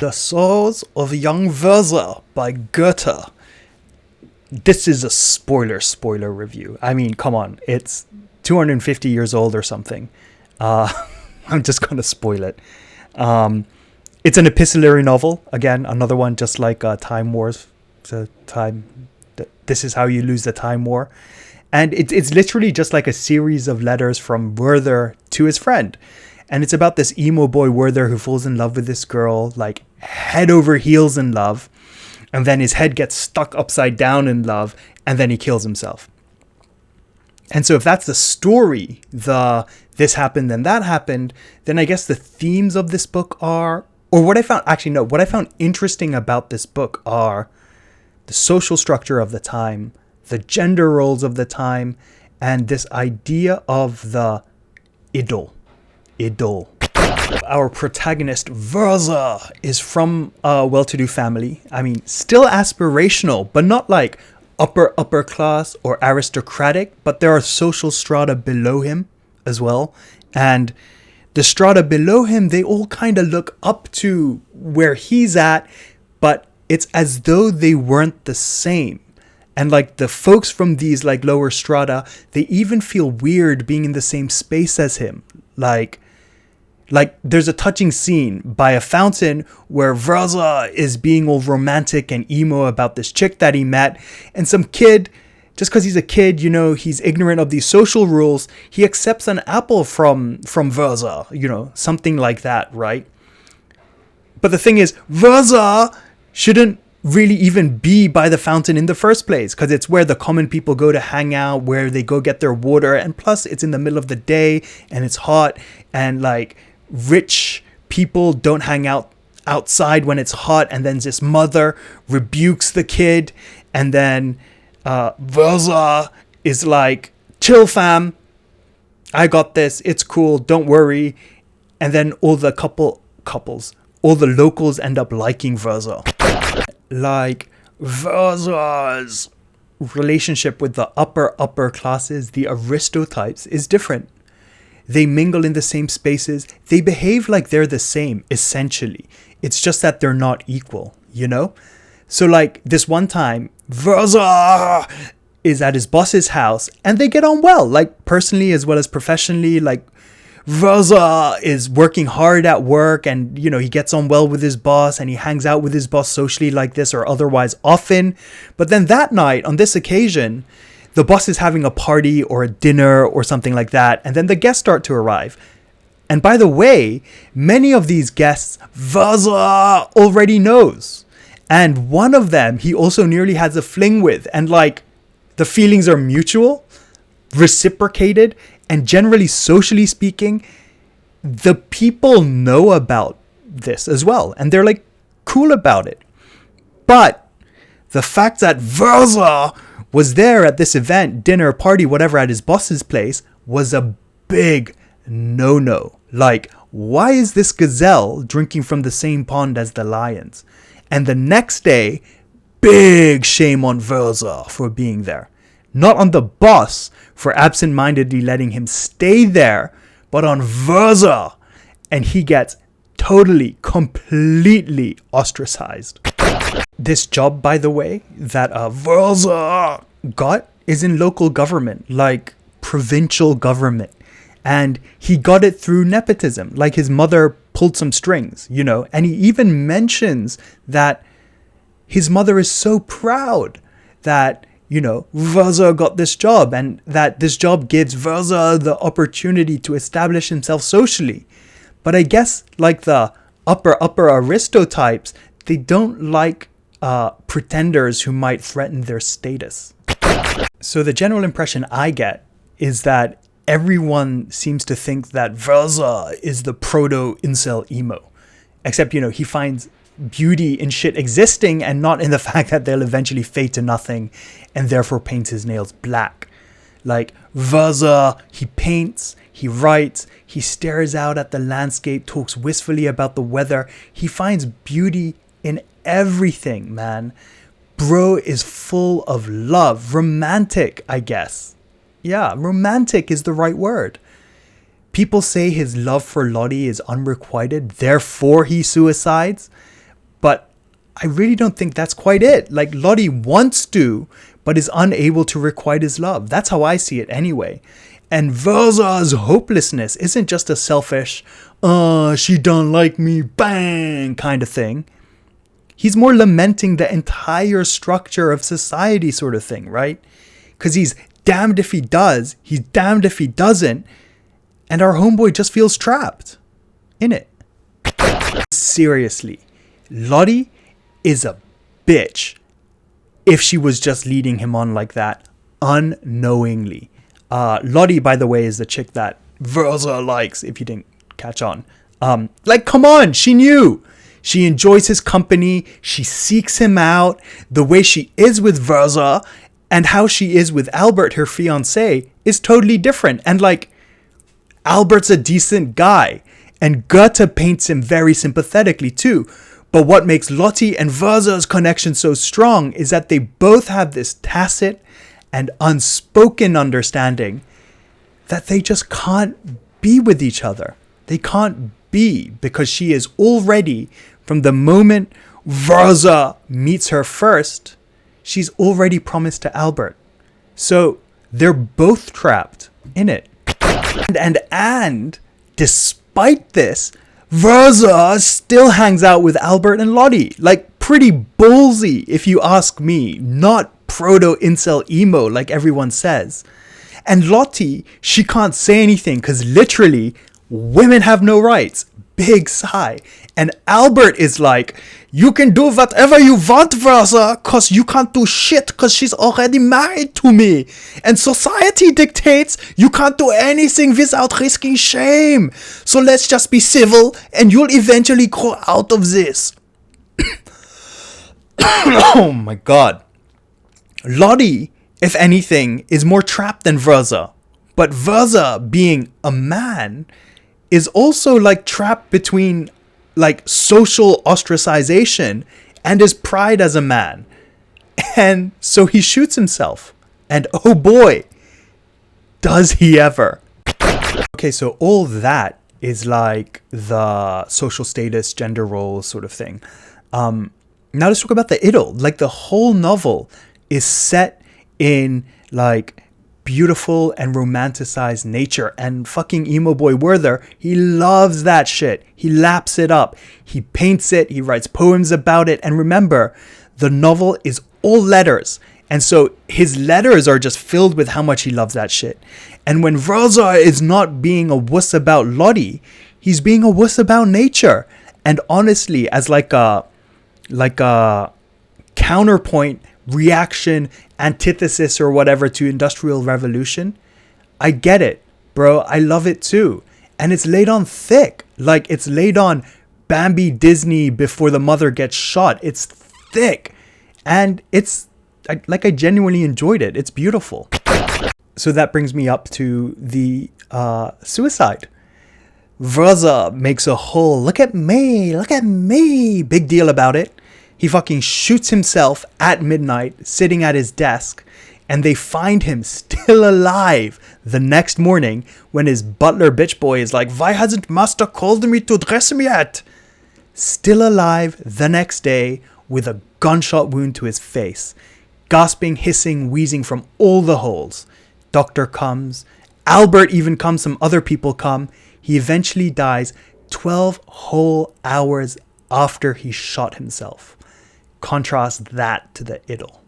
The Sorrows of Young Werther by Goethe. This is a spoiler review. I mean, come on, it's 250 years old or something. I'm just going to spoil it. It's an epistolary novel. Again, another one just like Time Wars. This is how you lose the Time War. And it's literally just like a series of letters from Werther to his friend. And it's about this emo boy Werther who falls in love with this girl, like head over heels in love. And then his head gets stuck upside down in love. And then he kills himself. And so if that's the story, this happened and that happened, then I guess the themes of this book are, or what I found interesting about this book are the social structure of the time, the gender roles of the time, and this idea of the idyll. Our protagonist, Werther, is from a well-to-do family. I mean, still aspirational, but not like upper class or aristocratic, but there are social strata below him as well. And the strata below him, they all kind of look up to where he's at, but it's as though they weren't the same. And like the folks from these like lower strata, they even feel weird being in the same space as him. Like there's a touching scene by a fountain where Werther is being all romantic and emo about this chick that he met, and some kid, just because he's a kid, you know, he's ignorant of these social rules, he accepts an apple from Werther, you know, something like that, right? But the thing is, Werther shouldn't really even be by the fountain in the first place, because it's where the common people go to hang out, where they go get their water, and plus it's in the middle of the day and it's hot, and like rich people don't hang out outside when it's hot. And then this mother rebukes the kid, and then Werther is like, chill fam, I got this, it's cool, don't worry. And then all the all the locals end up liking Werther. Like Werther's relationship with the upper classes, the aristotypes, is different. They mingle in the same spaces. They behave like they're the same, essentially. It's just that they're not equal, you know? So like this one time, Werther is at his boss's house and they get on well, like personally as well as professionally. Like Werther is working hard at work and, you know, he gets on well with his boss and he hangs out with his boss socially like this or otherwise often. But then that night, on this occasion, the boss is having a party or a dinner or something like that, and then the guests start to arrive. And by the way, many of these guests, Werther already knows. And one of them, he also nearly has a fling with. And like, the feelings are mutual, reciprocated, and generally, socially speaking, the people know about this as well. And they're like cool about it. But the fact that Werther was there at this event, dinner, party, whatever, at his boss's place was a big no-no. Like, why is this gazelle drinking from the same pond as the lions? And the next day, big shame on Werther for being there. Not on the boss for absent-mindedly letting him stay there, but on Werther. And he gets totally, completely ostracized. This job, by the way, that Werther got is in local government, like provincial government. And he got it through nepotism, like his mother pulled some strings, you know. And he even mentions that his mother is so proud that, you know, Werther got this job and that this job gives Werther the opportunity to establish himself socially. But I guess like the upper aristotypes, they don't like pretenders who might threaten their status. So the general impression I get is that everyone seems to think that Werther is the proto-incel emo. Except, you know, he finds beauty in shit existing and not in the fact that they'll eventually fade to nothing and therefore paints his nails black. Like Werther, he paints, he writes, he stares out at the landscape, talks wistfully about the weather. He finds beauty in everything, man. Bro is full of love. Romantic, I guess. Yeah, romantic is the right word. People say his love for Lotte is unrequited, therefore he suicides. But I really don't think that's quite it. Like, Lotte wants to, but is unable to requite his love. That's how I see it anyway. And Werther's hopelessness isn't just a selfish, she don't like me, bang, kind of thing. He's more lamenting the entire structure of society sort of thing, right? Because he's damned if he does, he's damned if he doesn't, and our homeboy just feels trapped in it. Seriously, Lotte is a bitch if she was just leading him on like that, unknowingly. Lotte, by the way, is the chick that Werther likes, if you didn't catch on. Like, come on, she knew. She enjoys his company. She seeks him out. The way she is with Werther and how she is with Albert, her fiancé, is totally different. And like, Albert's a decent guy. And Goethe paints him very sympathetically too. But what makes Lotte and Werther's connection so strong is that they both have this tacit and unspoken understanding that they just can't be with each other. They can't be, because she is already, from the moment Werther meets her first, she's already promised to Albert. So they're both trapped in it. And despite this, Werther still hangs out with Albert and Lotte. Like, pretty ballsy, if you ask me. Not proto-incel emo like everyone says. And Lotte, she can't say anything because literally, women have no rights. Big sigh. And Albert is like, you can do whatever you want, Werther, cause you can't do shit cause she's already married to me. And society dictates you can't do anything without risking shame. So let's just be civil and you'll eventually grow out of this. Oh my god. Lotte, if anything, is more trapped than Werther. But Werther, being a man, is also like trapped between like social ostracization and his pride as a man. And so he shoots himself. And oh boy, does he ever. Okay, so all that is like the social status, gender roles sort of thing. Now let's talk about the idyll. Like, the whole novel is set in like beautiful and romanticized nature, and fucking emo boy Werther, he loves that shit. He laps it up, he paints it, he writes poems about it. And remember, the novel is all letters, and so his letters are just filled with how much he loves that shit. And when Werther is not being a wuss about Lotte, he's being a wuss about nature. And honestly, as like a counterpoint, reaction, antithesis, or whatever to Industrial Revolution, I get it, bro. I love it too. And it's laid on thick. Like, it's laid on Bambi Disney before the mother gets shot. It's thick. And it's like, I genuinely enjoyed it. It's beautiful. So that brings me up to the suicide. Werther makes a whole look at me big deal about it. He fucking shoots himself at midnight, sitting at his desk, and they find him still alive the next morning when his butler bitch boy is like, "Why hasn't master called me to dress him yet?" Still alive the next day with a gunshot wound to his face, gasping, hissing, wheezing from all the holes. Doctor comes, Albert even comes, some other people come. He eventually dies 12 whole hours after he shot himself. Contrast that to the idyll.